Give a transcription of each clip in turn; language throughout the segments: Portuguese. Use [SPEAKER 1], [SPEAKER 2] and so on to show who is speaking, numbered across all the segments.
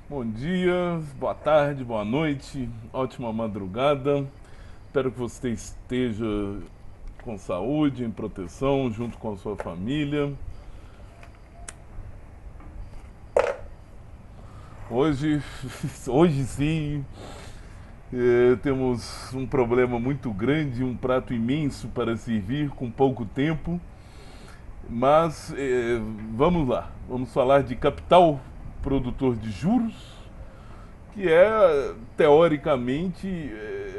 [SPEAKER 1] Bom dia, boa tarde, boa noite, ótima madrugada. Espero que você esteja com saúde, em proteção, junto com a sua família. Hoje, hoje sim, temos um problema muito grande, um prato imenso para servir com pouco tempo. Mas vamos lá, vamos falar de capital produtor de juros, que é, teoricamente,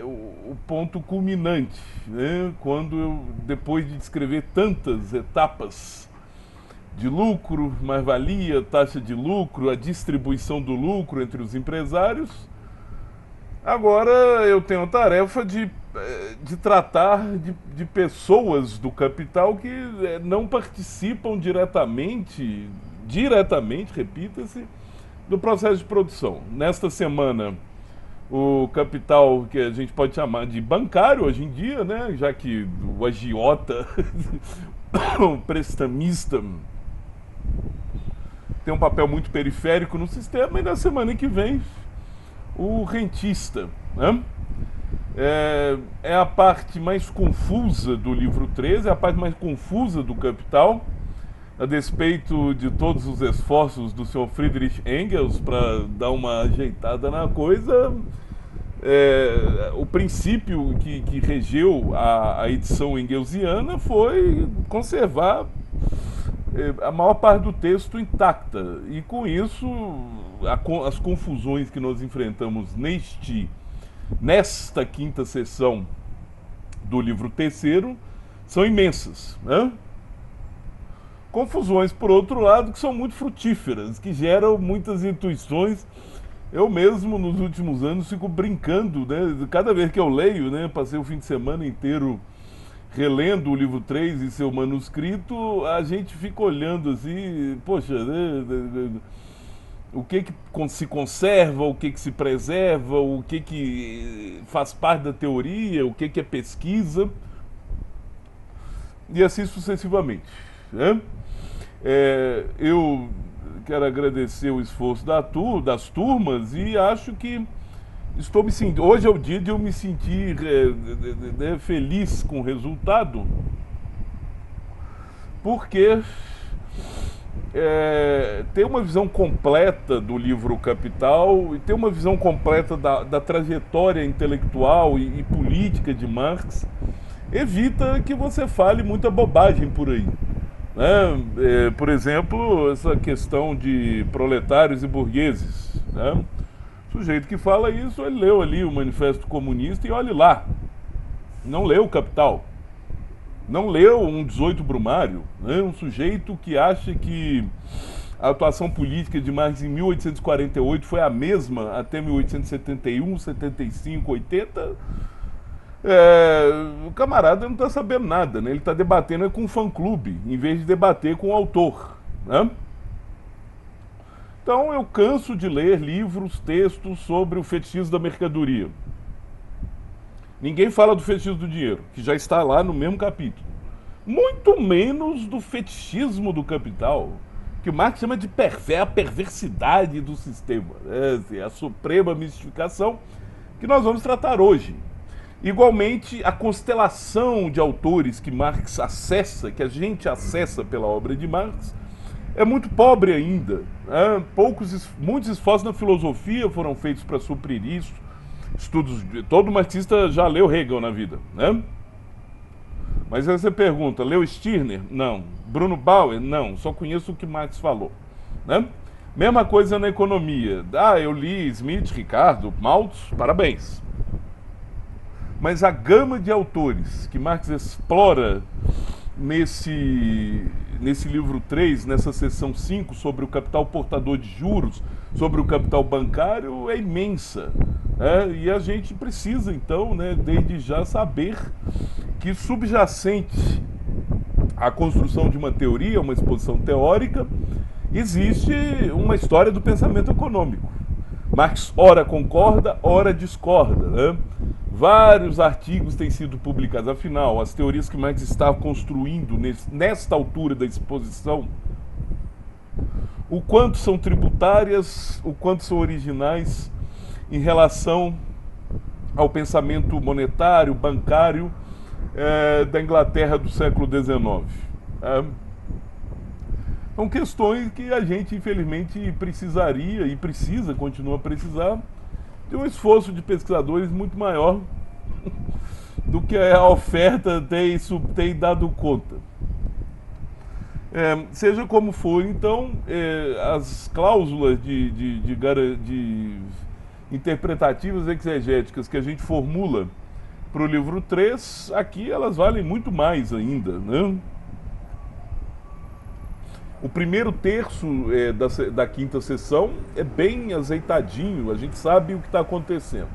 [SPEAKER 1] o ponto culminante, né? Quando eu, depois de descrever tantas etapas de lucro, mais-valia, taxa de lucro, a distribuição do lucro entre os empresários, agora eu tenho a tarefa de tratar de pessoas do capital que não participam diretamente, repita-se, do processo de produção. Nesta semana, o capital que a gente pode chamar de bancário hoje em dia, né, já que o agiota, o prestamista, tem um papel muito periférico no sistema, e na semana que vem, o rentista, né? É a parte mais confusa do livro 13, é a parte mais confusa do Capital, a despeito de todos os esforços do senhor Friedrich Engels para dar uma ajeitada na coisa. O princípio que regeu a edição engelsiana foi conservar a maior parte do texto intacta. E com isso, as confusões que nós enfrentamos nesta quinta sessão do livro terceiro são imensas, né? Confusões, por outro lado, que são muito frutíferas, que geram muitas intuições. Eu mesmo, nos últimos anos, fico brincando, né? Cada vez que eu leio, né? Passei o fim de semana inteiro relendo o livro 3 e seu manuscrito, a gente fica olhando assim, poxa, né? O que se conserva, o que se preserva, o que faz parte da teoria, o que é pesquisa, e assim sucessivamente, né? Eu quero agradecer o esforço das turmas, e acho que estou me sentindo. Hoje é o dia de eu me sentir feliz com o resultado, porque ter uma visão completa do livro Capital e ter uma visão completa da trajetória intelectual e política de Marx evita que você fale muita bobagem por aí, né? Por exemplo, essa questão de proletários e burgueses, né? O sujeito que fala isso, ele leu ali o Manifesto Comunista e olhe lá, não leu o Capital, não leu um 18 Brumário, né? Um sujeito que acha que a atuação política de Marx em 1848 foi a mesma até 1871, 75, 80. O camarada não está sabendo nada, né? Ele está debatendo com um fã-clube, em vez de debater com o autor, né? Então eu canso de ler livros, textos sobre o fetichismo da mercadoria. Ninguém fala do fetichismo do dinheiro, que já está lá no mesmo capítulo. Muito menos do fetichismo do capital, que o Marx chama de a perversidade do sistema. É a suprema mistificação que nós vamos tratar hoje. Igualmente, a constelação de autores que Marx acessa, que a gente acessa pela obra de Marx, é muito pobre ainda, né? Muitos esforços na filosofia foram feitos para suprir isso. Todo marxista já leu Hegel na vida, né? Mas aí você pergunta, leu Stirner? Não. Bruno Bauer? Não. Só conheço o que Marx falou, né? Mesma coisa na economia. Eu li Smith, Ricardo, Malthus, parabéns. Mas a gama de autores que Marx explora nesse livro 3, nessa seção 5, sobre o capital portador de juros, sobre o capital bancário, é imensa. E a gente precisa, então, né, desde já saber que subjacente à construção de uma teoria, uma exposição teórica, existe uma história do pensamento econômico. Marx ora concorda, ora discorda, né? Vários artigos têm sido publicados. Afinal, as teorias que Marx estava construindo nesta altura da exposição, o quanto são tributárias, o quanto são originais em relação ao pensamento monetário, bancário da Inglaterra do século XIX. São questões que a gente, infelizmente, precisaria e precisa, continua a precisar, de um esforço de pesquisadores muito maior do que a oferta tem dado conta. Seja como for, então, as cláusulas de interpretativas exegéticas que a gente formula para o livro 3, aqui elas valem muito mais ainda, né? O primeiro terço da quinta sessão é bem azeitadinho, a gente sabe o que está acontecendo.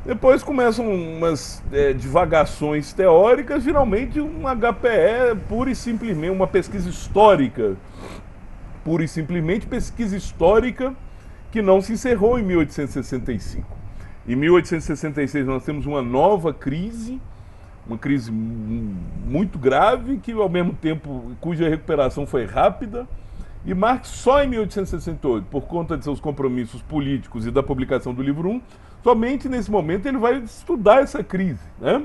[SPEAKER 1] Depois começam umas divagações teóricas, geralmente um HPE pura e simplesmente, uma pesquisa histórica, pura e simplesmente pesquisa histórica que não se encerrou em 1865. Em 1866 nós temos uma nova crise, uma crise muito grave, que ao mesmo tempo, cuja recuperação foi rápida, e Marx só em 1868, por conta de seus compromissos políticos e da publicação do livro 1, somente nesse momento ele vai estudar essa crise, né?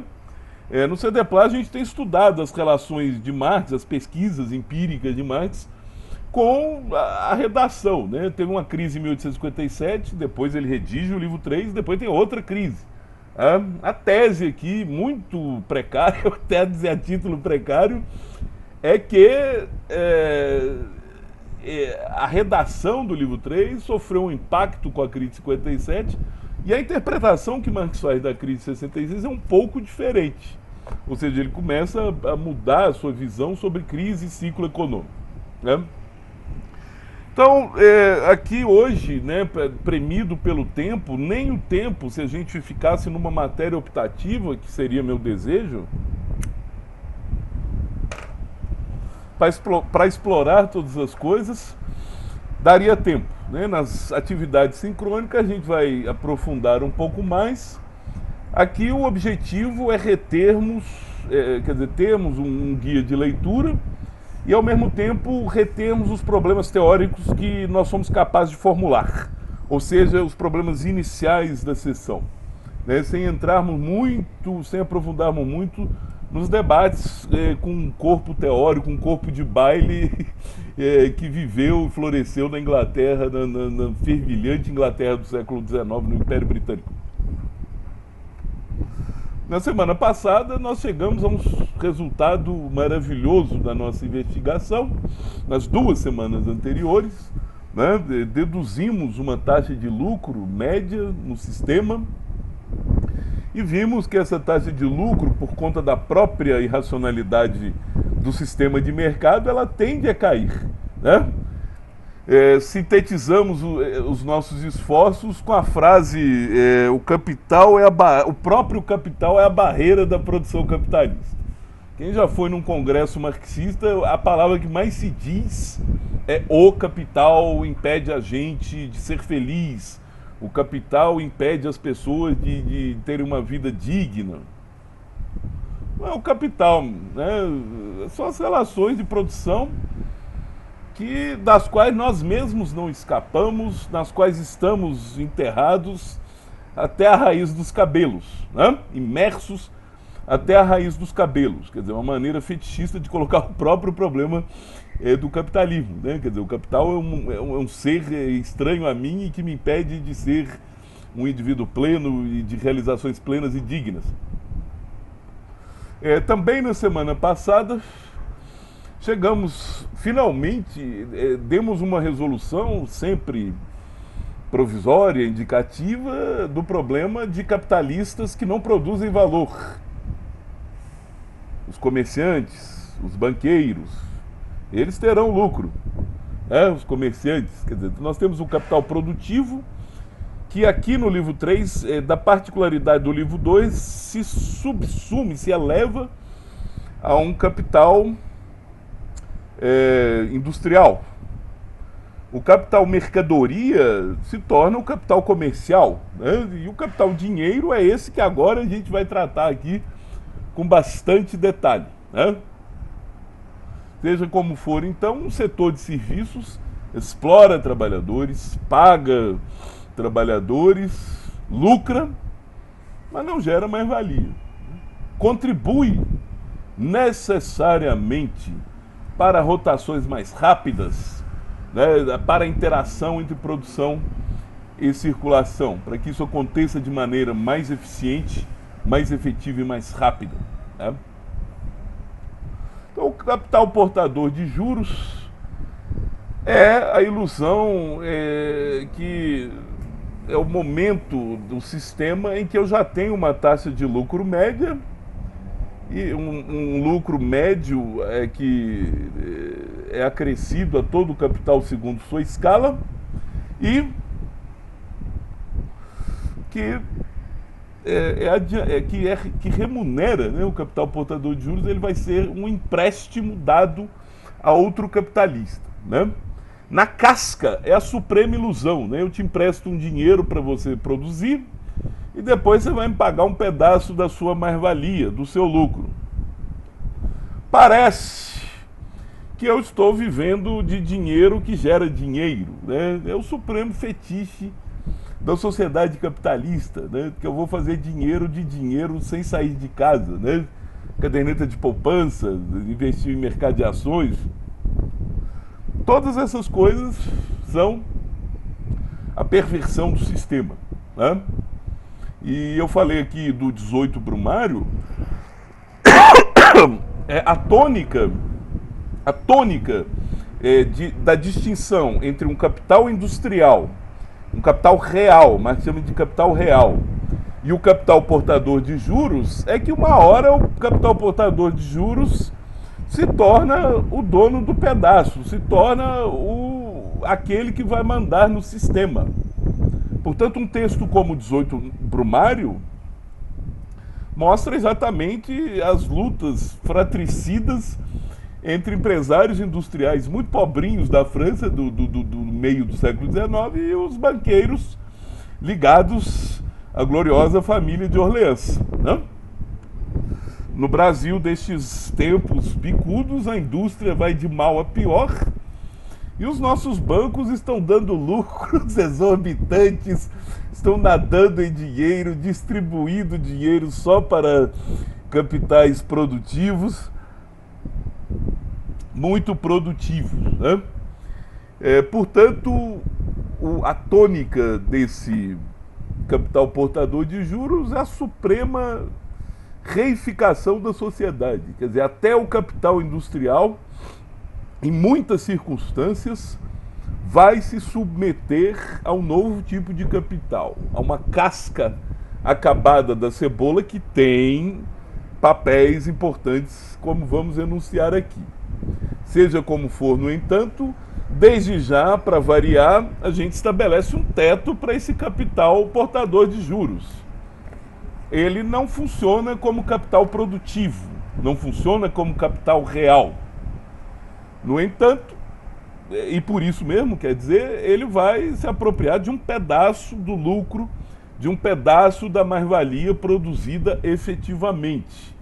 [SPEAKER 1] No CDPLA a gente tem estudado as relações de Marx, as pesquisas empíricas de Marx, com a redação, né? Teve uma crise em 1857, depois ele redige o livro 3, depois tem outra crise. A tese aqui, muito precária, até dizer a título precário, é que a redação do livro 3 sofreu um impacto com a crise de 57 e a interpretação que Marx faz da crise de 66 é um pouco diferente. Ou seja, ele começa a mudar a sua visão sobre crise e ciclo econômico, né? Então, aqui hoje, né, premido pelo tempo, nem o tempo, se a gente ficasse numa matéria optativa, que seria meu desejo, para explorar todas as coisas, daria tempo, né? Nas atividades sincrônicas a gente vai aprofundar um pouco mais. Aqui o objetivo é retermos, termos um guia de leitura e, ao mesmo tempo, retermos os problemas teóricos que nós somos capazes de formular, ou seja, os problemas iniciais da sessão, né? Sem entrarmos muito, sem aprofundarmos muito nos debates com um corpo teórico, um corpo de baile que viveu e floresceu na Inglaterra, na fervilhante Inglaterra do século XIX, no Império Britânico. Na semana passada, nós chegamos a um resultado maravilhoso da nossa investigação. Nas 2 semanas anteriores, né, deduzimos uma taxa de lucro média no sistema e vimos que essa taxa de lucro, por conta da própria irracionalidade do sistema de mercado, ela tende a cair, né? Sintetizamos os nossos esforços com a frase o próprio capital é a barreira da produção capitalista. Quem já foi num congresso marxista, a palavra que mais se diz é o capital impede a gente de ser feliz, o capital impede as pessoas de terem uma vida digna. Não é o capital, né? São as relações de produção das quais nós mesmos não escapamos, nas quais estamos enterrados até a raiz dos cabelos, né? Imersos até a raiz dos cabelos. Quer dizer, uma maneira fetichista de colocar o próprio problema do capitalismo, né? Quer dizer, o capital é um ser estranho a mim e que me impede de ser um indivíduo pleno e de realizações plenas e dignas. Também na semana passada chegamos, finalmente, demos uma resolução sempre provisória, indicativa, do problema de capitalistas que não produzem valor. Os comerciantes, os banqueiros, eles terão lucro. Os comerciantes, quer dizer, nós temos o capital produtivo, que aqui no livro 3, da particularidade do livro 2, se subsume, se eleva a um capital industrial. O capital mercadoria se torna o capital comercial, né? E o capital dinheiro é esse que agora a gente vai tratar aqui com bastante detalhe, né? Seja como for, então, o setor de serviços explora trabalhadores, paga trabalhadores, lucra, mas não gera mais-valia. Contribui necessariamente para rotações mais rápidas, né, para a interação entre produção e circulação, para que isso aconteça de maneira mais eficiente, mais efetiva e mais rápida. Né? Então, o capital portador de juros é a ilusão que é o momento do sistema em que eu já tenho uma taxa de lucro média e um lucro médio que é acrescido a todo o capital segundo sua escala e que remunera, né, o capital portador de juros. Ele vai ser um empréstimo dado a outro capitalista, né? Na casca é a suprema ilusão, né? Eu te empresto um dinheiro para você produzir e depois você vai me pagar um pedaço da sua mais-valia, do seu lucro. Parece que eu estou vivendo de dinheiro que gera dinheiro, né? É o supremo fetiche da sociedade capitalista, né? Que eu vou fazer dinheiro de dinheiro sem sair de casa, né? Caderneta de poupança, investir em mercado de ações. Todas essas coisas são a perversão do sistema, né? E eu falei aqui do 18 Brumário, a tônica da distinção entre um capital industrial, um capital real, mas chama de capital real, e o capital portador de juros, é que uma hora o capital portador de juros se torna o dono do pedaço, se torna aquele que vai mandar no sistema. Portanto, um texto como 18 Brumário mostra exatamente as lutas fratricidas entre empresários industriais muito pobrinhos da França do meio do século XIX e os banqueiros ligados à gloriosa família de Orleans, né? No Brasil, destes tempos bicudos, a indústria vai de mal a pior e os nossos bancos estão dando lucros exorbitantes, estão nadando em dinheiro, distribuindo dinheiro só para capitais produtivos, muito produtivos, né? Portanto, a tônica desse capital portador de juros é a suprema reificação da sociedade. Quer dizer, até o capital industrial, em muitas circunstâncias, vai se submeter a um novo tipo de capital, a uma casca acabada da cebola que tem papéis importantes, como vamos enunciar aqui. Seja como for, no entanto, desde já, para variar, a gente estabelece um teto para esse capital portador de juros. Ele não funciona como capital produtivo, não funciona como capital real. No entanto, e por isso mesmo, quer dizer, ele vai se apropriar de um pedaço do lucro, de um pedaço da mais-valia produzida efetivamente.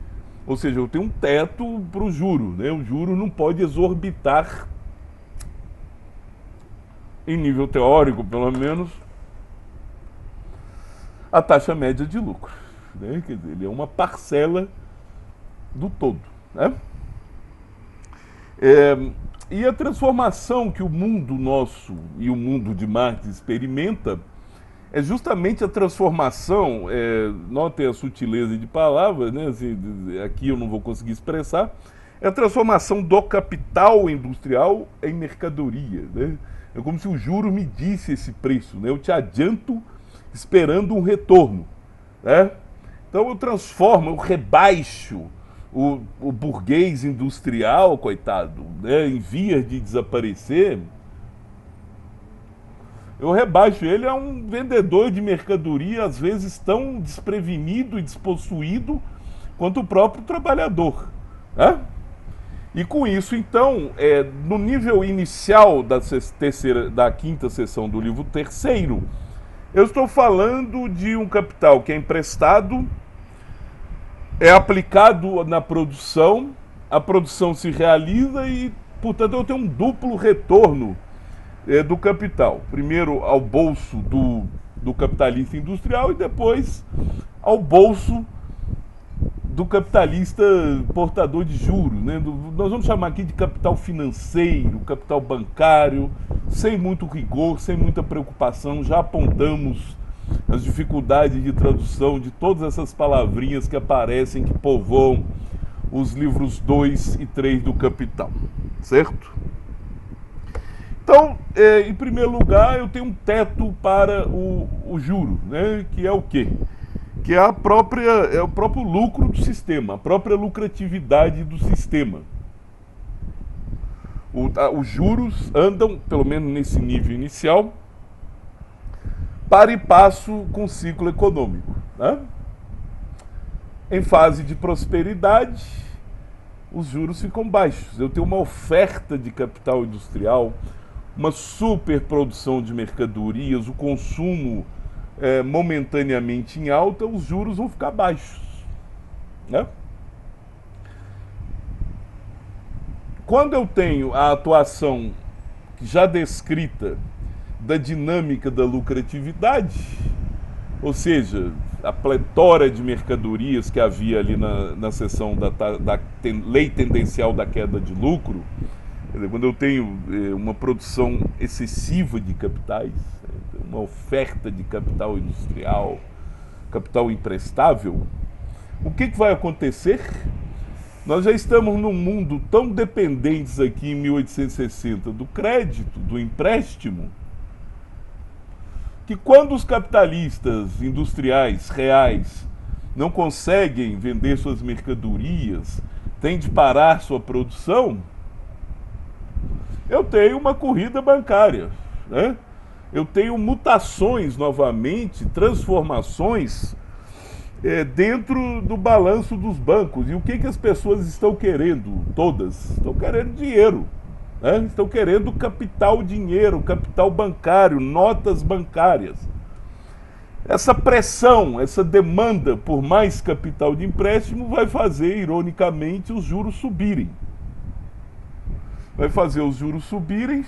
[SPEAKER 1] Ou seja, eu tenho um teto para o juro, né? O juro não pode exorbitar, em nível teórico pelo menos, a taxa média de lucro, né? Quer dizer, ele é uma parcela do todo, né? E a transformação que o mundo nosso e o mundo de Marx experimenta é justamente a transformação, notem a sutileza de palavras, né? Assim, aqui eu não vou conseguir expressar, é a transformação do capital industrial em mercadoria, né? É como se o juro medisse esse preço, né? Eu te adianto esperando um retorno, né? Então eu transformo, eu rebaixo o burguês industrial, coitado, né, em vias de desaparecer, eu rebaixo ele a um vendedor de mercadoria, às vezes tão desprevenido e despossuído quanto o próprio trabalhador, né? E com isso, então, no nível inicial da quinta seção do livro terceiro, eu estou falando de um capital que é emprestado, é aplicado na produção, a produção se realiza e, portanto, eu tenho um duplo retorno do capital. Primeiro ao bolso do capitalista industrial e depois ao bolso do capitalista portador de juros, né? Nós vamos chamar aqui de capital financeiro, capital bancário, sem muito rigor, sem muita preocupação. Já apontamos as dificuldades de tradução de todas essas palavrinhas que aparecem, que povoam os livros 2 e 3 do Capital, certo? Então, em primeiro lugar, eu tenho um teto para o juro, né? Que é o quê? Que é o próprio lucro do sistema, a própria lucratividade do sistema. Os juros andam, pelo menos nesse nível inicial, para e passo com o ciclo econômico, né? Em fase de prosperidade, os juros ficam baixos. Eu tenho uma oferta de capital industrial, uma superprodução de mercadorias, o consumo momentaneamente em alta, os juros vão ficar baixos, né? Quando eu tenho a atuação já descrita da dinâmica da lucratividade, ou seja, a pletora de mercadorias que havia ali na seção da lei tendencial da queda de lucro, quando eu tenho uma produção excessiva de capitais, uma oferta de capital industrial, capital emprestável, o que vai acontecer? Nós já estamos num mundo tão dependentes aqui em 1860 do crédito, do empréstimo, que quando os capitalistas industriais reais não conseguem vender suas mercadorias, têm de parar sua produção, eu tenho uma corrida bancária, né? Eu tenho mutações novamente, transformações dentro do balanço dos bancos. E o que as pessoas estão querendo? Todas estão querendo dinheiro, né? Estão querendo capital, dinheiro, capital bancário, notas bancárias. Essa pressão, essa demanda por mais capital de empréstimo vai fazer, ironicamente, os juros subirem. Vai fazer os juros subirem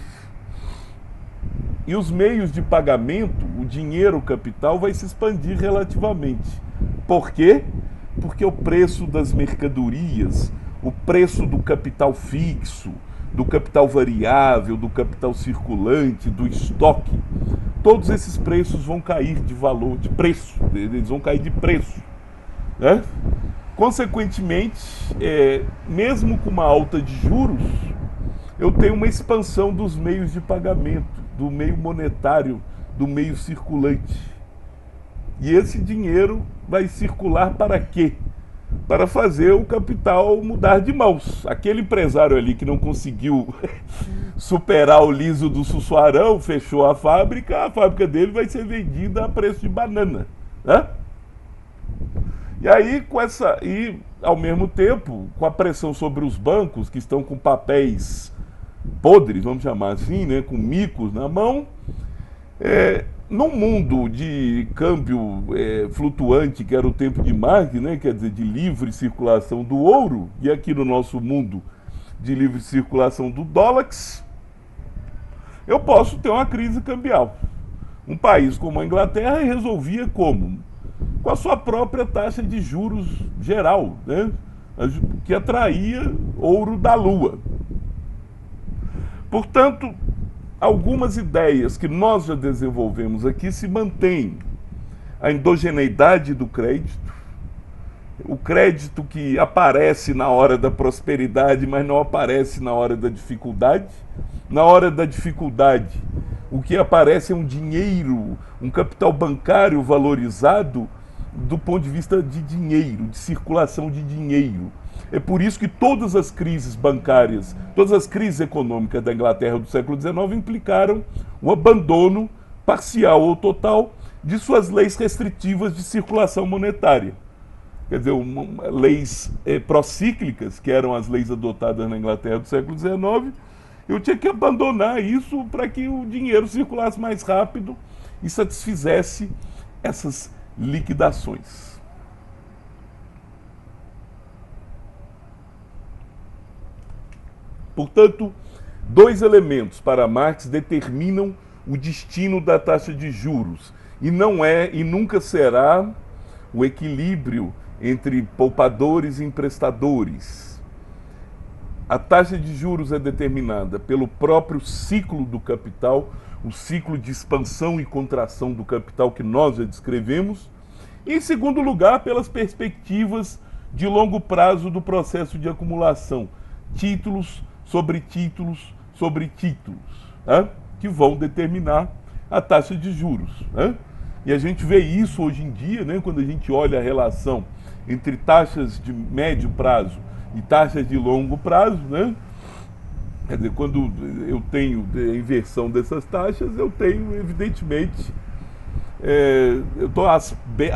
[SPEAKER 1] e os meios de pagamento, o dinheiro, o capital, vai se expandir relativamente. Por quê? Porque o preço das mercadorias, o preço do capital fixo, do capital variável, do capital circulante, do estoque, todos esses preços vão cair de valor, de preço, eles vão cair de preço, né? Consequentemente, mesmo com uma alta de juros, eu tenho uma expansão dos meios de pagamento, do meio monetário, do meio circulante. E esse dinheiro vai circular para quê? Para fazer o capital mudar de mãos. Aquele empresário ali que não conseguiu superar o liso do Sussuarão, fechou a fábrica dele vai ser vendida a preço de banana, né? E aí, ao mesmo tempo, com a pressão sobre os bancos, que estão com papéis podres, vamos chamar assim, né, com micos na mão, num mundo de câmbio flutuante, que era o tempo de Marx, né, quer dizer, de livre circulação do ouro, e aqui no nosso mundo de livre circulação do dólax, eu posso ter uma crise cambial. Um país como a Inglaterra resolvia como? Com a sua própria taxa de juros geral, né, que atraía ouro da lua. Portanto, algumas ideias que nós já desenvolvemos aqui se mantêm. A endogeneidade do crédito, o crédito que aparece na hora da prosperidade, mas não aparece na hora da dificuldade. Na hora da dificuldade, o que aparece é um dinheiro, um capital bancário valorizado do ponto de vista de dinheiro, de circulação de dinheiro. É por isso que todas as crises bancárias, todas as crises econômicas da Inglaterra do século XIX implicaram um abandono parcial ou total de suas leis restritivas de circulação monetária. Quer dizer, leis procíclicas, que eram as leis adotadas na Inglaterra do século XIX, eu tinha que abandonar isso para que o dinheiro circulasse mais rápido e satisfizesse essas liquidações. Portanto, Dois elementos para Marx determinam o destino da taxa de juros, e não é e nunca será o equilíbrio entre poupadores e emprestadores. A taxa de juros é determinada pelo próprio ciclo do capital, o ciclo de expansão e contração do capital que nós já descrevemos, e, em segundo lugar, pelas perspectivas de longo prazo do processo de acumulação, títulos sobre títulos sobre títulos, né, que vão determinar a taxa de juros. Né? E a gente vê isso hoje em dia, né, quando a gente olha a relação entre taxas de médio prazo e taxas de longo prazo, né? Quer dizer, quando eu tenho a inversão dessas taxas, eu tenho, evidentemente, eu estou à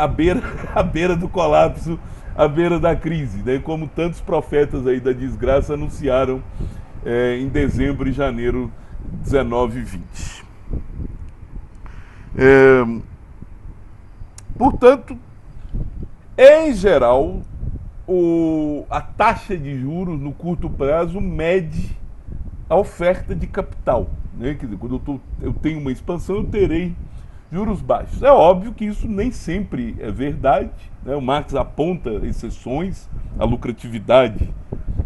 [SPEAKER 1] beira do colapso, à beira da crise, né? Como tantos profetas aí da desgraça anunciaram em dezembro e janeiro de 19 e 20. Portanto, em geral, a taxa de juros no curto prazo mede a oferta de capital. Né? Quer dizer, quando eu tenho uma expansão, eu terei juros baixos. É óbvio que isso nem sempre é verdade. Né? O Marx aponta exceções, a lucratividade,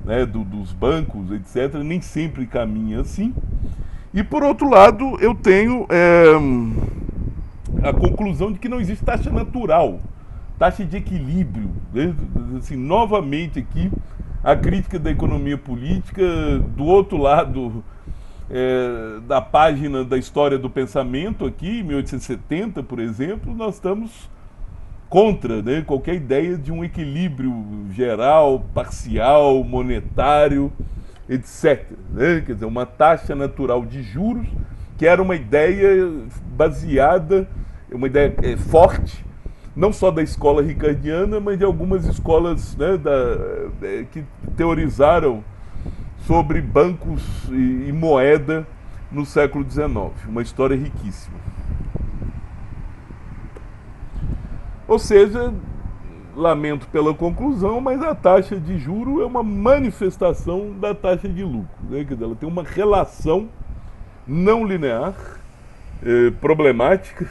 [SPEAKER 1] né, dos bancos, etc., nem sempre caminha assim. E, por outro lado, eu tenho a conclusão de que não existe taxa natural, taxa de equilíbrio. Né? Assim, novamente aqui, a crítica da economia política, do outro lado da página da história do pensamento, aqui, em 1870, por exemplo, nós estamos contra, né, qualquer ideia de um equilíbrio geral, parcial, monetário, etc. Né? Quer dizer, uma taxa natural de juros, que era uma ideia baseada, uma ideia forte, não só da escola ricardiana, mas de algumas escolas, né, que teorizaram sobre bancos e moeda no século XIX. Uma história riquíssima. Ou seja, lamento pela conclusão, mas a taxa de juro é uma manifestação da taxa de lucro. Né? Quer dizer, ela tem uma relação não linear, problemática,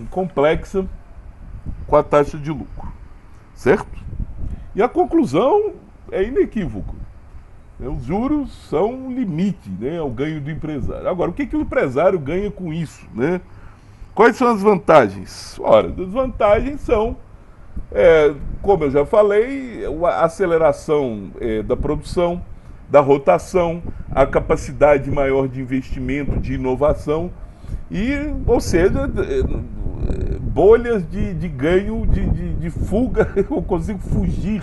[SPEAKER 1] complexa com a taxa de lucro. Certo? E a conclusão é inequívoca. Os juros são um limite, né, ao ganho do empresário. Agora, o que o empresário ganha com isso? Né? Quais são as vantagens? Ora, as vantagens são, como eu já falei, a aceleração da produção, da rotação, a capacidade maior de investimento, de inovação, ou seja, bolhas de ganho, de fuga. Eu consigo fugir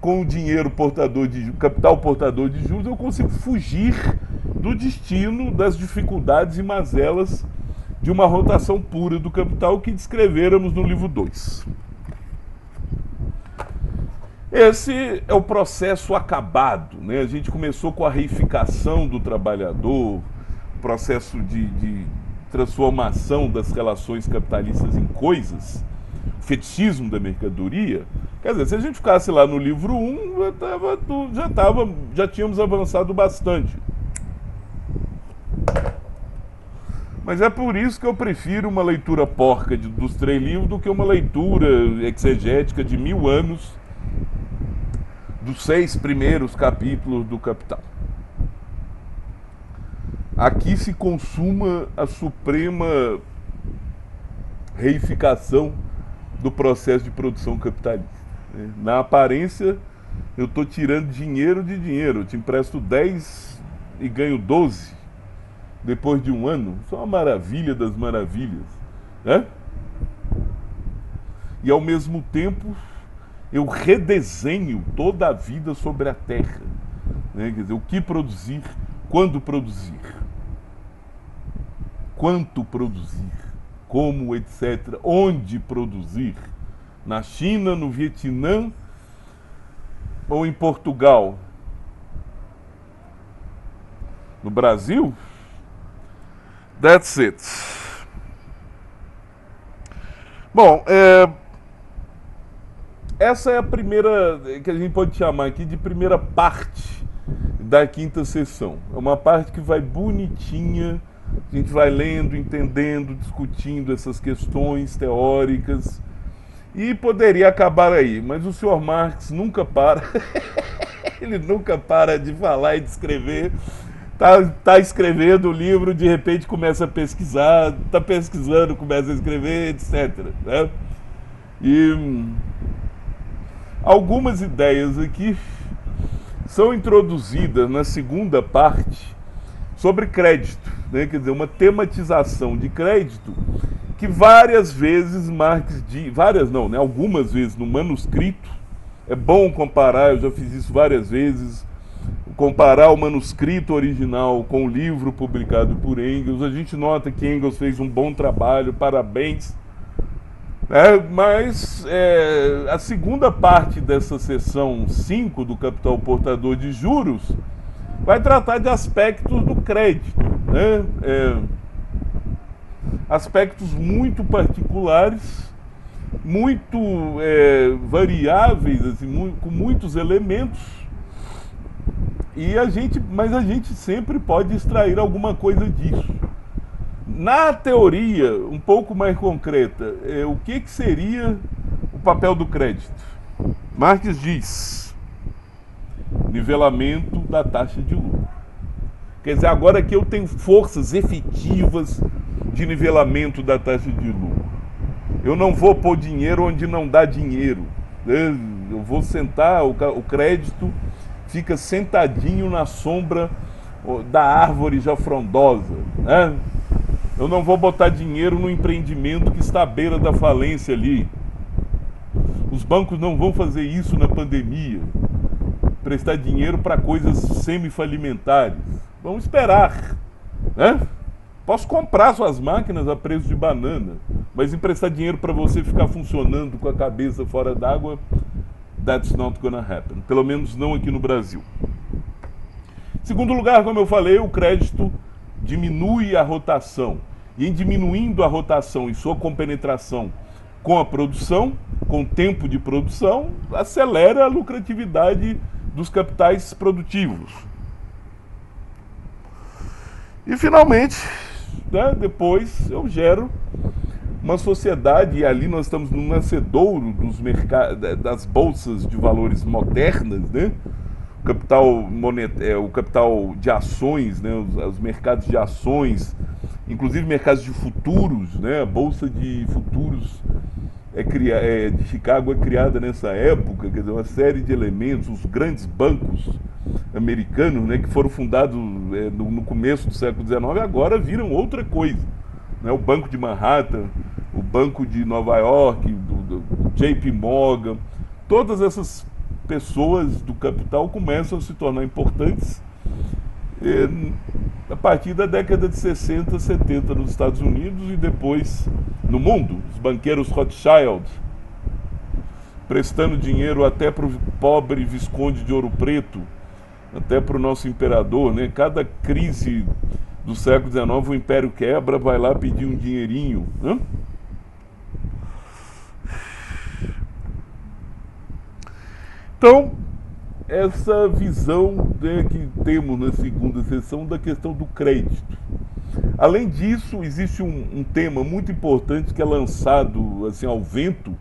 [SPEAKER 1] com o dinheiro portador de capital portador de juros, eu consigo fugir do destino, das dificuldades e mazelas de uma rotação pura do capital que descrevéramos no livro 2. Esse é o processo acabado. Né? A gente começou com a reificação do trabalhador, processo de transformação das relações capitalistas em coisas, fetichismo da mercadoria. Quer dizer, se a gente ficasse lá no livro 1, já tínhamos avançado bastante. Mas é por isso que eu prefiro uma leitura porca dos 3 livros do que uma leitura exegética de 1000 anos dos 6 primeiros capítulos do Capital. Aqui se consuma a suprema reificação do processo de produção capitalista. Na aparência, eu estou tirando dinheiro de dinheiro. Eu te empresto 10 e ganho 12 depois de um ano. Isso é uma maravilha das maravilhas. Né? E, ao mesmo tempo, eu redesenho toda a vida sobre a Terra. Né? Quer dizer, o que produzir, quando produzir, quanto produzir, como, etc., onde produzir. Na China, no Vietnã ou em Portugal? No Brasil? That's it. Bom, essa é a primeira, que a gente pode chamar aqui de primeira parte da quinta sessão. É uma parte que vai bonitinha, a gente vai lendo, entendendo, discutindo essas questões teóricas, e poderia acabar aí, mas o senhor Marx nunca para, ele nunca para de falar e de escrever. Tá escrevendo o livro, de repente começa a pesquisar, tá pesquisando, começa a escrever, etc. Né? E algumas ideias aqui são introduzidas na segunda parte sobre crédito, né? Quer dizer, uma tematização de crédito que várias vezes Marx diz, várias não, né? Algumas vezes no manuscrito, é bom comparar, eu já fiz isso várias vezes, comparar o manuscrito original com o livro publicado por Engels. A gente nota que Engels fez um bom trabalho, parabéns. Mas a segunda parte dessa seção 5 do Capital Portador de Juros vai tratar de aspectos do crédito, né? Aspectos muito particulares, muito variáveis, assim, com muitos elementos. Mas a gente sempre pode extrair alguma coisa disso. Na teoria, um pouco mais concreta, o que seria o papel do crédito? Marx diz: nivelamento da taxa de lucro. Quer dizer, agora que eu tenho forças efetivas de nivelamento da taxa de lucro, eu não vou pôr dinheiro onde não dá dinheiro, né? Eu vou sentar, o crédito fica sentadinho na sombra da árvore já frondosa, né? Eu não vou botar dinheiro no empreendimento que está à beira da falência ali. Os bancos não vão fazer isso na pandemia, prestar dinheiro para coisas semi-falimentares. Vamos esperar, né? Posso comprar suas máquinas a preço de banana, mas emprestar dinheiro para você ficar funcionando com a cabeça fora d'água, that's not gonna happen. Pelo menos não aqui no Brasil. Em segundo lugar, como eu falei, o crédito diminui a rotação. E em diminuindo a rotação e sua compenetração com a produção, com o tempo de produção, acelera a lucratividade dos capitais produtivos. E finalmente, né, depois eu gero uma sociedade, e ali nós estamos no nascedouro das bolsas de valores modernas, né? O capital de ações, né? Os mercados de ações, inclusive mercados de futuros, né? A bolsa de futuros de Chicago é criada nessa época, quer dizer, uma série de elementos, os grandes bancos americanos, né, que foram fundados no começo do século XIX, agora viram outra coisa, né? O Banco de Manhattan, o Banco de Nova York, do JP Morgan, todas essas pessoas do capital começam a se tornar importantes a partir da década de 60, 70 nos Estados Unidos e depois no mundo. Os banqueiros Rothschild prestando dinheiro até para o pobre Visconde de Ouro Preto, até para o nosso imperador, né? Cada crise do século XIX, o império quebra, vai lá pedir um dinheirinho, né? Então, essa visão, né, que temos na segunda sessão da questão do crédito. Além disso, existe um tema muito importante que é lançado assim ao vento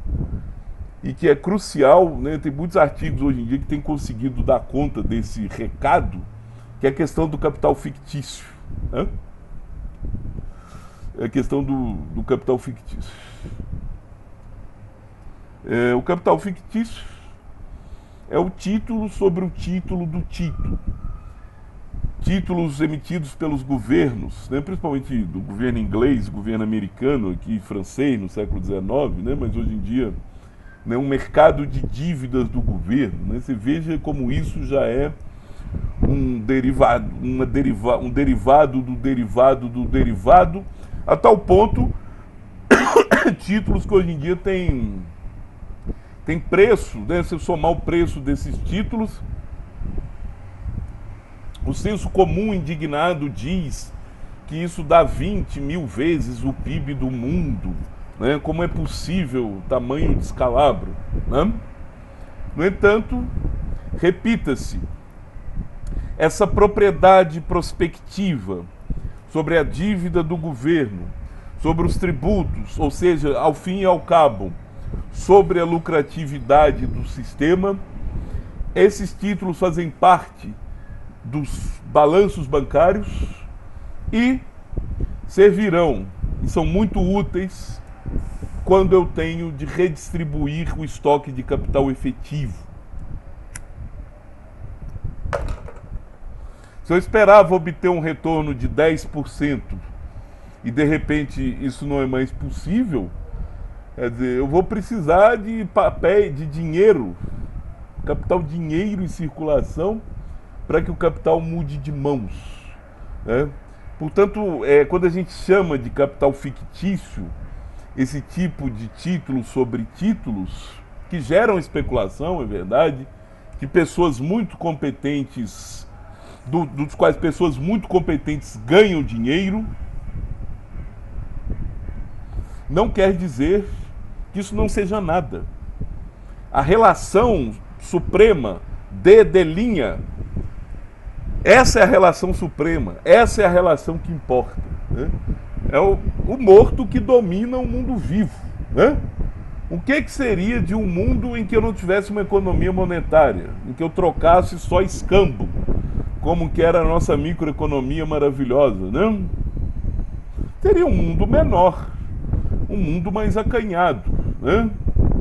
[SPEAKER 1] e que é crucial, né? Tem muitos artigos hoje em dia que têm conseguido dar conta desse recado, que é a questão do capital fictício, né? É a questão do capital fictício. O capital fictício é o título sobre o título do título. Títulos emitidos pelos governos, né, principalmente do governo inglês, governo americano, aqui francês no século XIX, né, mas hoje em dia, né, um mercado de dívidas do governo, né. Você veja como isso já é um derivado do derivado do derivado, a tal ponto títulos que hoje em dia tem preço, né? Se somar o preço desses títulos, o senso comum indignado diz que isso dá 20 mil vezes o PIB do mundo, né? Como é possível tamanho descalabro, né? No entanto, repita-se, essa propriedade prospectiva sobre a dívida do governo, sobre os tributos, ou seja, ao fim e ao cabo, sobre a lucratividade do sistema. Esses títulos fazem parte dos balanços bancários e servirão, e são muito úteis, quando eu tenho de redistribuir o estoque de capital efetivo. Se eu esperava obter um retorno de 10% e de repente isso não é mais possível, quer dizer, eu vou precisar de papel, de dinheiro, capital dinheiro em circulação, para que o capital mude de mãos, né? Portanto, quando a gente chama de capital fictício, esse tipo de títulos sobre títulos, que geram especulação, é verdade, que pessoas muito competentes, dos quais pessoas muito competentes ganham dinheiro, não quer dizer que isso não seja nada. A relação suprema de linha, essa é a relação suprema, essa é a relação que importa, né? É o morto que domina o mundo vivo, né? O que seria de um mundo em que eu não tivesse uma economia monetária, em que eu trocasse só escambo, como que era a nossa microeconomia maravilhosa, né? Seria um mundo menor, um mundo mais acanhado, né?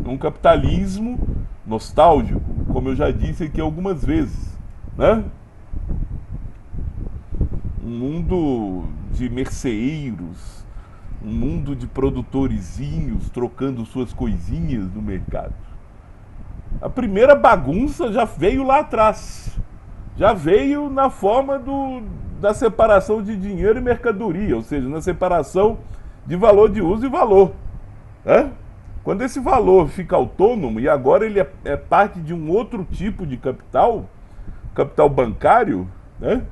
[SPEAKER 1] Um capitalismo nostálgico, como eu já disse aqui algumas vezes, né? Um mundo de merceeiros, um mundo de produtorizinhos trocando suas coisinhas no mercado. A primeira bagunça já veio lá atrás, já veio na forma da separação de dinheiro e mercadoria, ou seja, na separação de valor de uso e valor, né? Quando esse valor fica autônomo e agora ele é parte de um outro tipo de capital, capital bancário, né?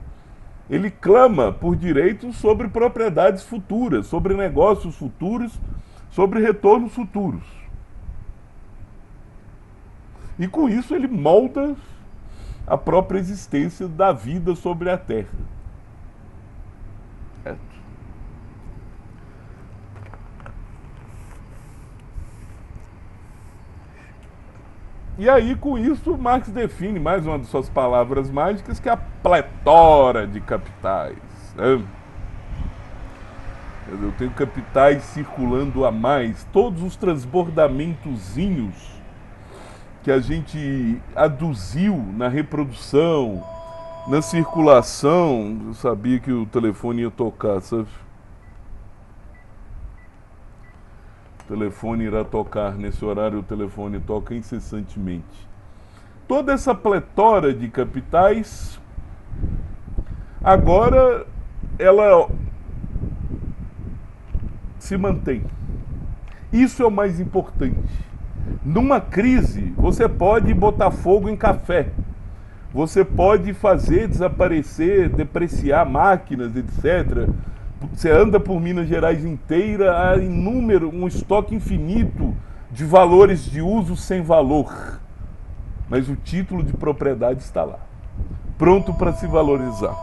[SPEAKER 1] Ele clama por direitos sobre propriedades futuras, sobre negócios futuros, sobre retornos futuros. E com isso ele molda a própria existência da vida sobre a Terra. Certo? E aí, com isso, Marx define mais uma de suas palavras mágicas, que é a pletora de capitais, né? Eu tenho capitais circulando a mais, todos os transbordamentozinhos que a gente aduziu na reprodução, na circulação. Eu sabia que o telefone ia tocar, sabe? O telefone irá tocar, nesse horário o telefone toca incessantemente. Toda essa pletora de capitais, agora ela se mantém. Isso é o mais importante. Numa crise, você pode botar fogo em café, você pode fazer desaparecer, depreciar máquinas, etc. Você anda por Minas Gerais inteira, há um estoque infinito de valores de uso sem valor. Mas o título de propriedade está lá, pronto para se valorizar.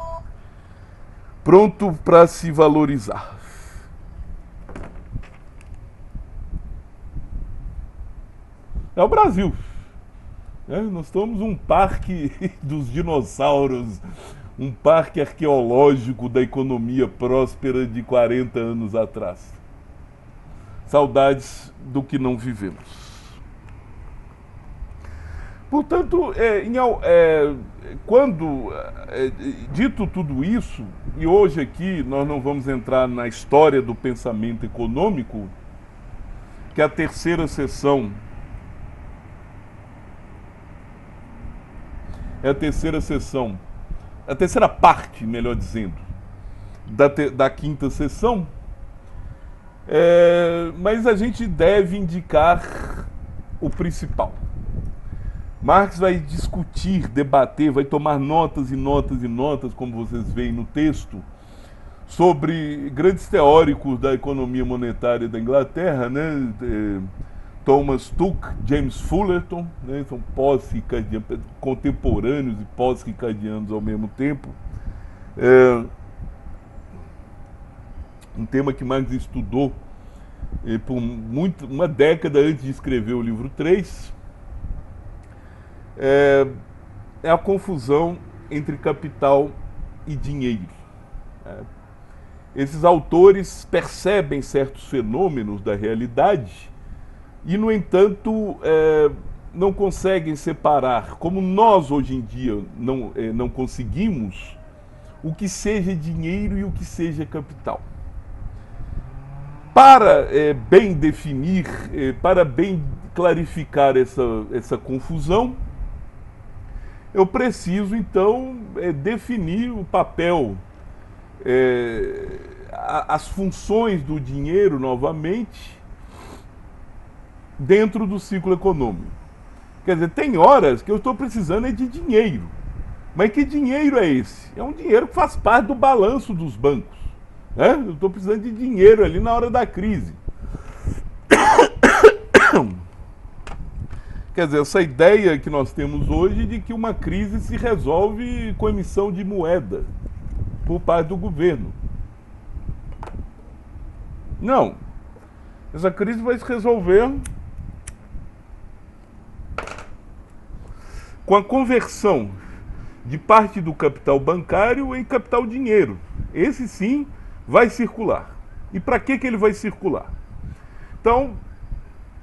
[SPEAKER 1] Pronto para se valorizar. É o Brasil. Nós somos um parque dos dinossauros, um parque arqueológico da economia próspera de 40 anos atrás. Saudades do que não vivemos. Portanto, dito tudo isso, e hoje aqui nós não vamos entrar na história do pensamento econômico, que é a terceira sessão, a terceira parte, melhor dizendo, da quinta sessão, mas a gente deve indicar o principal. Marx vai discutir, debater, vai tomar notas e notas e notas, como vocês veem no texto, sobre grandes teóricos da economia monetária da Inglaterra, né? Thomas Tuck, James Fullerton, né, são pós-ricardianos, contemporâneos e pós-ricardianos ao mesmo tempo. Um tema que Marx estudou por uma década antes de escrever o livro 3, é a confusão entre capital e dinheiro. Esses autores percebem certos fenômenos da realidade e, no entanto, não conseguem separar, como nós hoje em dia não conseguimos, o que seja dinheiro e o que seja capital. Para bem definir, para bem clarificar essa confusão, eu preciso, então, definir o papel, as funções do dinheiro, novamente, dentro do ciclo econômico. Quer dizer, tem horas que eu estou precisando de dinheiro. Mas que dinheiro é esse? É um dinheiro que faz parte do balanço dos bancos. Eu estou precisando de dinheiro ali na hora da crise. Quer dizer, essa ideia que nós temos hoje de que uma crise se resolve com emissão de moeda por parte do governo. Não. Essa crise vai se resolver com a conversão de parte do capital bancário em capital dinheiro. Esse sim vai circular. E para que ele vai circular? Então,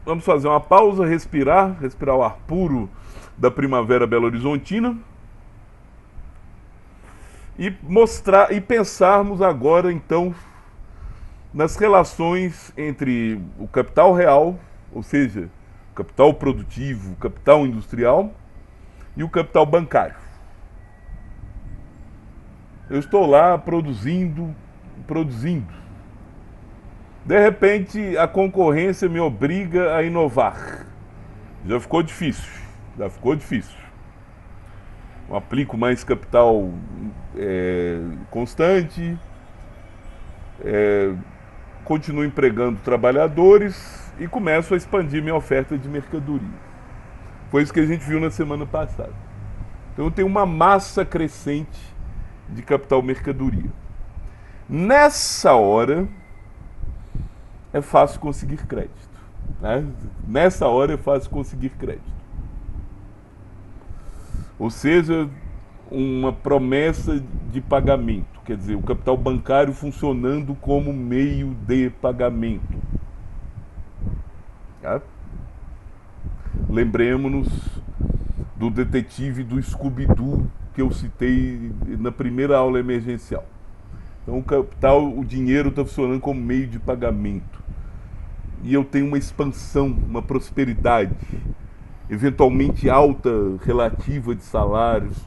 [SPEAKER 1] vamos fazer uma pausa, respirar o ar puro da primavera belo-horizontina e pensarmos agora, então, nas relações entre o capital real, ou seja, o capital produtivo, o capital industrial e o capital bancário. Eu estou lá produzindo. De repente, a concorrência me obriga a inovar. Já ficou difícil. Eu aplico mais capital constante, continuo empregando trabalhadores e começo a expandir minha oferta de mercadoria. Foi isso que a gente viu na semana passada. Então eu tenho uma massa crescente de capital mercadoria. Nessa hora é fácil conseguir crédito. Nessa hora é fácil conseguir crédito. Ou seja, uma promessa de pagamento, quer dizer, o capital bancário funcionando como meio de pagamento. Lembremos-nos do detetive do Scooby-Doo que eu citei na primeira aula emergencial. Então o capital, o dinheiro está funcionando como meio de pagamento. E eu tenho uma expansão, uma prosperidade, eventualmente alta relativa de salários,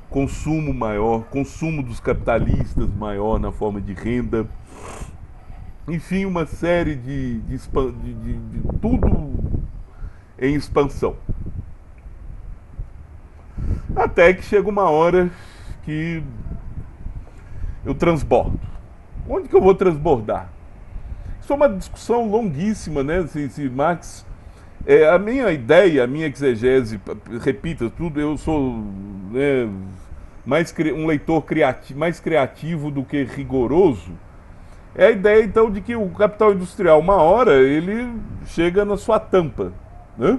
[SPEAKER 1] consumo maior, consumo dos capitalistas maior na forma de renda. Enfim, uma série de tudo em expansão. Até que chega uma hora que eu transbordo. Onde que eu vou transbordar? Isso é uma discussão longuíssima, né? Se Marx... a minha ideia, a minha exegese, repita tudo, eu sou um leitor mais criativo do que rigoroso. É a ideia, então, de que o capital industrial, uma hora, ele chega na sua tampa, né?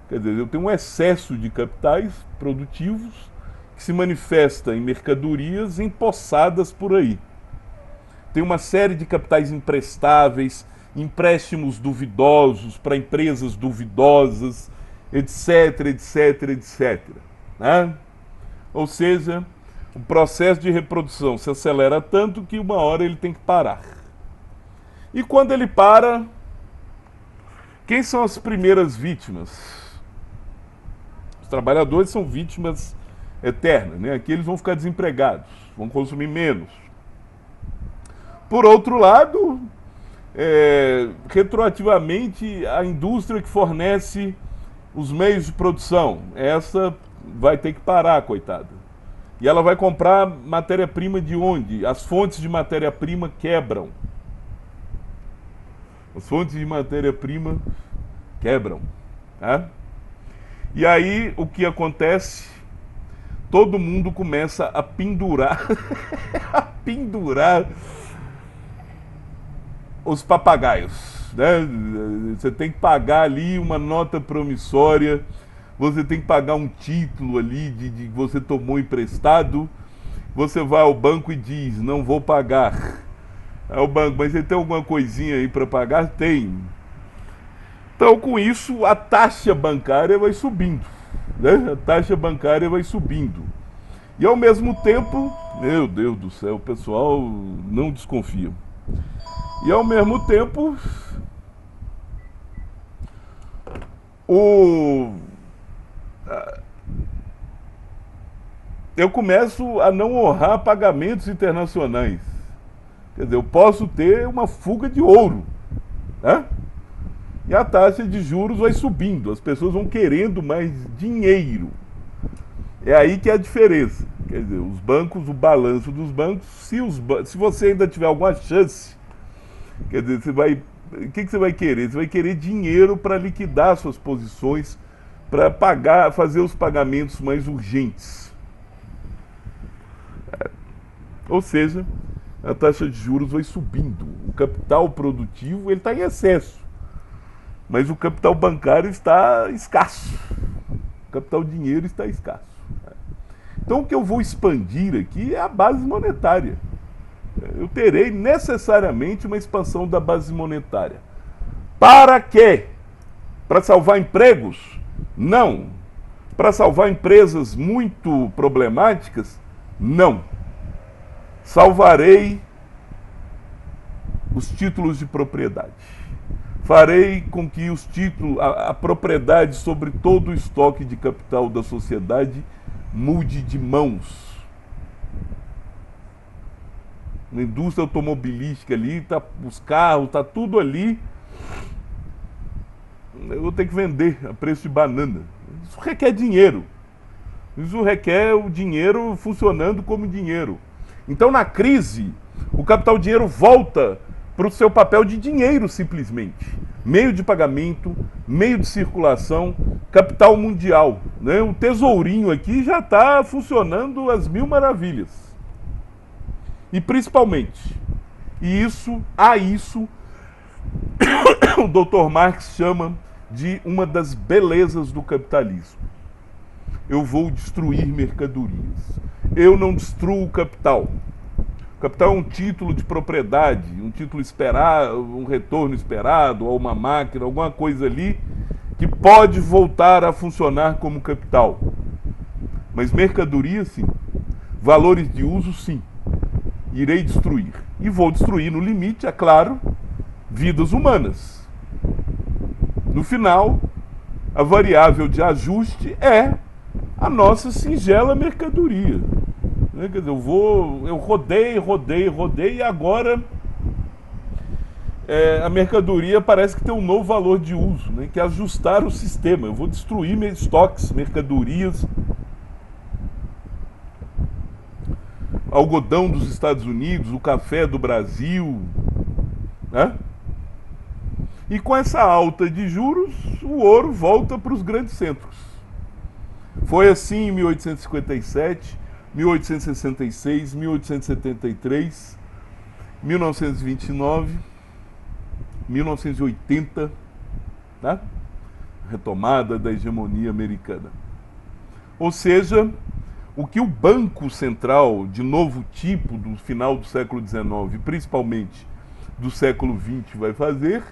[SPEAKER 1] Quer dizer, eu tenho um excesso de capitais produtivos que se manifesta em mercadorias empossadas por aí. Tem uma série de capitais emprestáveis, empréstimos duvidosos para empresas duvidosas, etc, etc, etc. Né? Ou seja, o processo de reprodução se acelera tanto que uma hora ele tem que parar. E quando ele para, quem são as primeiras vítimas? Os trabalhadores são vítimas eternas, né? Aqui eles vão ficar desempregados, vão consumir menos. Por outro lado, retroativamente, a indústria que fornece os meios de produção, essa vai ter que parar, coitada. E ela vai comprar matéria-prima de onde? As fontes de matéria-prima quebram. As fontes de matéria-prima quebram. Tá? E aí o que acontece? Todo mundo começa a pendurar, a pendurar os papagaios, né? Você tem que pagar ali uma nota promissória, você tem que pagar um título ali de que você tomou emprestado, você vai ao banco e diz, não vou pagar. Aí o banco, mas você tem alguma coisinha aí para pagar? Tem. Então com isso a taxa bancária vai subindo, né? A taxa bancária vai subindo. E ao mesmo tempo, meu Deus do céu, o pessoal não desconfia. E ao mesmo tempo, eu começo a não honrar pagamentos internacionais. Quer dizer, eu posso ter uma fuga de ouro, né? E a taxa de juros vai subindo, as pessoas vão querendo mais dinheiro. É aí que é a diferença. Quer dizer, os bancos, o balanço dos bancos, se você ainda tiver alguma chance, quer dizer, o que você vai querer? Você vai querer dinheiro para liquidar suas posições, para pagar, fazer os pagamentos mais urgentes. Ou seja, a taxa de juros vai subindo. O capital produtivo ele está em excesso, mas o capital bancário está escasso. O capital dinheiro está escasso. Então o que eu vou expandir aqui é a base monetária. Eu terei necessariamente uma expansão da base monetária. Para quê? Para salvar empregos? Não. Para salvar empresas muito problemáticas? Não. Salvarei os títulos de propriedade. Farei com que os títulos, a propriedade sobre todo o estoque de capital da sociedade mude de mãos. Na indústria automobilística ali, os carros, está tudo ali. Eu vou ter que vender a preço de banana. Isso requer dinheiro. Isso requer o dinheiro funcionando como dinheiro. Então, na crise, o capital dinheiro volta para o seu papel de dinheiro, simplesmente. Meio de pagamento, meio de circulação, capital mundial. Né? O tesourinho aqui já está funcionando às mil maravilhas. E principalmente, a isso, o Dr. Marx chama de uma das belezas do capitalismo. Eu vou destruir mercadorias. Eu não destruo o capital. O capital é um título de propriedade, um título esperado, um retorno esperado, ou uma máquina, alguma coisa ali que pode voltar a funcionar como capital. Mas mercadoria, sim. Valores de uso, sim. Irei destruir. E vou destruir, no limite, é claro, vidas humanas. No final, a variável de ajuste é a nossa singela mercadoria. Quer dizer, eu rodei e agora a mercadoria parece que tem um novo valor de uso, né? Que é ajustar o sistema. Eu vou destruir meus estoques, mercadorias, algodão dos Estados Unidos, o café do Brasil, né? E com essa alta de juros, o ouro volta para os grandes centros. Foi assim em 1857, 1866, 1873, 1929, 1980, né? Retomada da hegemonia americana. Ou seja, o que o Banco Central de novo tipo do final do século XIX, principalmente do século XX, vai fazer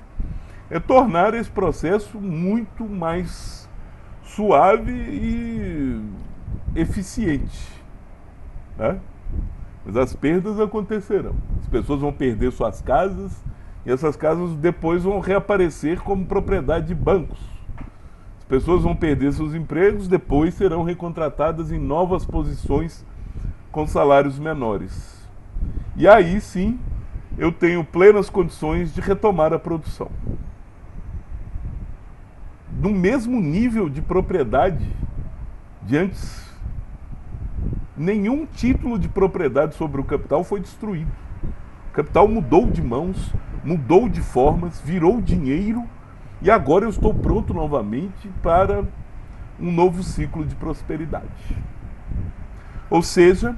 [SPEAKER 1] é tornar esse processo muito mais suave e eficiente. Né? Mas as perdas acontecerão. As pessoas vão perder suas casas e essas casas depois vão reaparecer como propriedade de bancos. As pessoas vão perder seus empregos, depois serão recontratadas em novas posições com salários menores. E aí sim, eu tenho plenas condições de retomar a produção. No mesmo nível de propriedade de antes. Nenhum título de propriedade sobre o capital foi destruído. O capital mudou de mãos, mudou de formas, virou dinheiro E agora eu estou pronto novamente para um novo ciclo de prosperidade. Ou seja,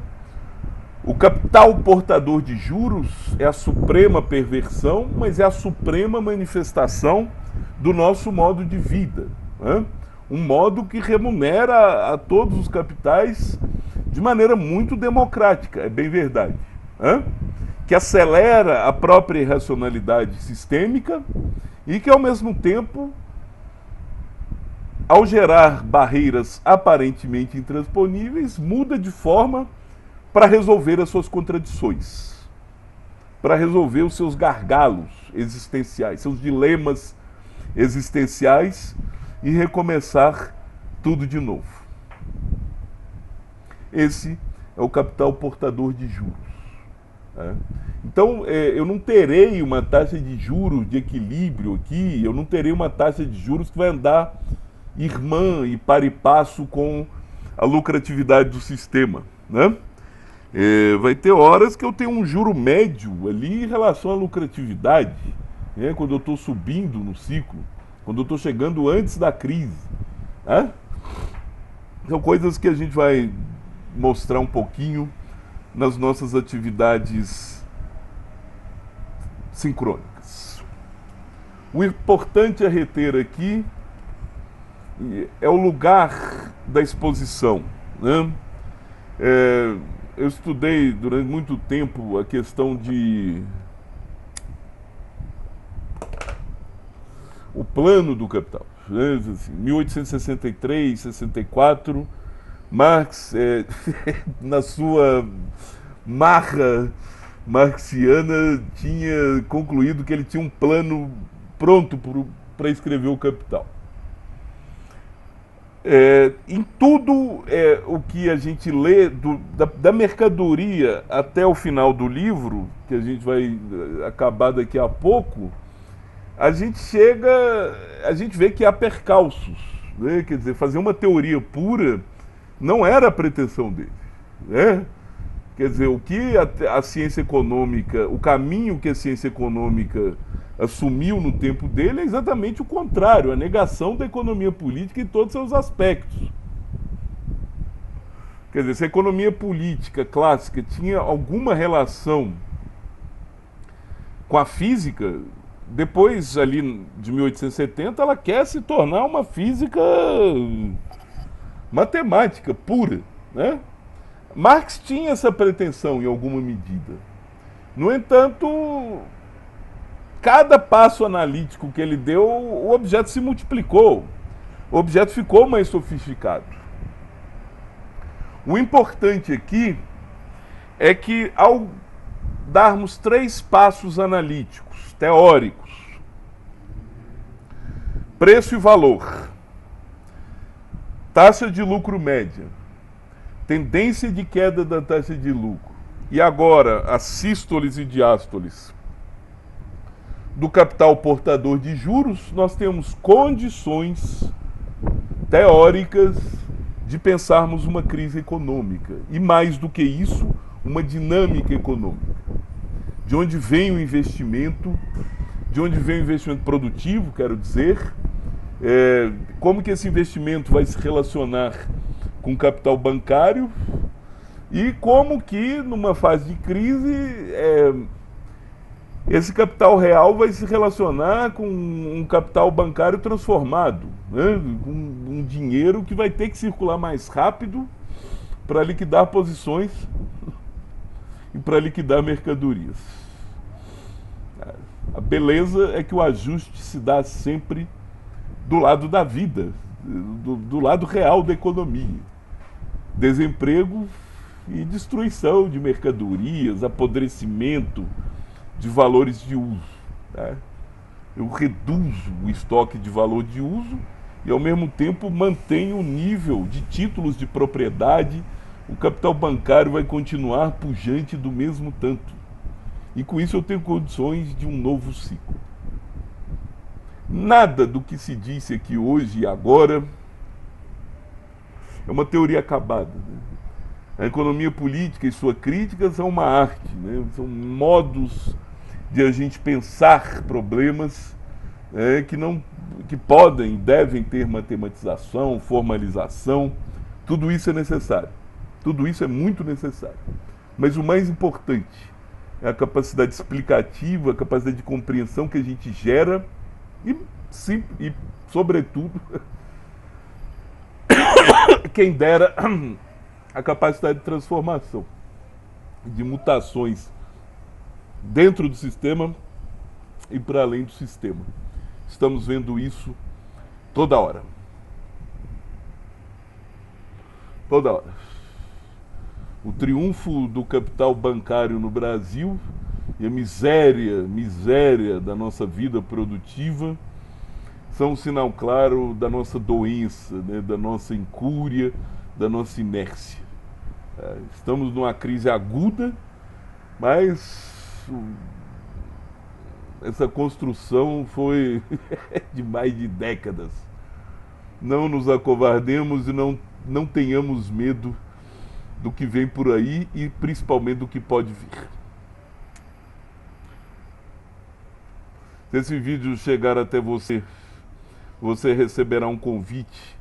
[SPEAKER 1] o capital portador de juros é a suprema perversão, mas é a suprema manifestação do nosso modo de vida, né? Um modo que remunera a todos os capitais de maneira muito democrática, é bem verdade, né? Que acelera a própria irracionalidade sistêmica e que, ao mesmo tempo, ao gerar barreiras aparentemente intransponíveis, muda de forma para resolver as suas contradições, para resolver os seus gargalos existenciais, seus dilemas existenciais e recomeçar tudo de novo. Esse é o capital portador de juros. Né? Então, eu não terei uma taxa de juros de equilíbrio aqui, eu não terei uma taxa de juros que vai andar irmã e par e passo com a lucratividade do sistema, né? Vai ter horas que eu tenho um juro médio ali em relação à lucratividade, né? Quando eu estou subindo no ciclo, quando eu estou chegando antes da crise, né? São coisas que a gente vai mostrar um pouquinho nas nossas atividades sincrônicas. O importante a reter aqui é o lugar da exposição, né? Eu estudei durante muito tempo a questão de o plano do capital, né? Assim, 1863, 64, Marx, na sua marra marxiana, tinha concluído que ele tinha um plano pronto para escrever o Capital. Em tudo o que a gente lê, da mercadoria até o final do livro, que a gente vai acabar daqui a pouco, a gente vê que há percalços, né? Quer dizer, fazer uma teoria pura não era a pretensão dele, né? Quer dizer, o que a ciência econômica, o caminho que a ciência econômica assumiu no tempo dele é exatamente o contrário, a negação da economia política em todos os seus aspectos. Quer dizer, se a economia política clássica tinha alguma relação com a física, depois ali de 1870 ela quer se tornar uma física matemática pura, né? Marx tinha essa pretensão em alguma medida. No entanto, cada passo analítico que ele deu, o objeto se multiplicou. O objeto ficou mais sofisticado. O importante aqui é que, ao darmos 3 passos analíticos, teóricos, preço e valor, taxa de lucro média, tendência de queda da taxa de lucro, e agora as sístoles e diástoles do capital portador de juros, nós temos condições teóricas de pensarmos uma crise econômica. E mais do que isso, uma dinâmica econômica. De onde vem o investimento, de onde vem o investimento produtivo, quero dizer, como que esse investimento vai se relacionar com capital bancário e como que, numa fase de crise, esse capital real vai se relacionar com um capital bancário transformado, né? Com um dinheiro que vai ter que circular mais rápido para liquidar posições e para liquidar mercadorias. A beleza é que o ajuste se dá sempre do lado da vida, do lado real da economia. Desemprego e destruição de mercadorias, apodrecimento de valores de uso. Tá? Eu reduzo o estoque de valor de uso e, ao mesmo tempo, mantenho o nível de títulos de propriedade. O capital bancário vai continuar pujante do mesmo tanto. E com isso eu tenho condições de um novo ciclo. Nada do que se disse aqui hoje e agora é uma teoria acabada, né? A economia política e sua crítica são uma arte, né? São modos de a gente pensar problemas que não que podem, devem ter matematização, formalização, tudo isso é necessário. Tudo isso é muito necessário. Mas o mais importante é a capacidade explicativa, a capacidade de compreensão que a gente gera e sobretudo, quem dera, a capacidade de transformação, de mutações dentro do sistema e para além do sistema. Estamos vendo isso toda hora. Toda hora. O triunfo do capital bancário no Brasil e a miséria da nossa vida produtiva são um sinal claro da nossa doença, né, da nossa incúria, da nossa inércia. Estamos numa crise aguda, mas essa construção foi de mais de décadas. Não nos acovardemos e não tenhamos medo do que vem por aí e principalmente do que pode vir. Se esse vídeo chegar até você, você receberá um convite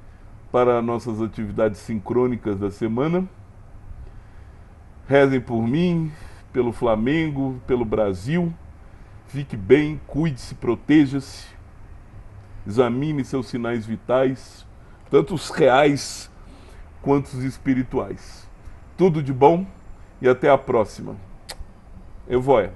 [SPEAKER 1] para nossas atividades sincrônicas da semana. Rezem por mim, pelo Flamengo, pelo Brasil. Fique bem, cuide-se, proteja-se. Examine seus sinais vitais, tanto os reais quanto os espirituais. Tudo de bom e até a próxima. Evoia.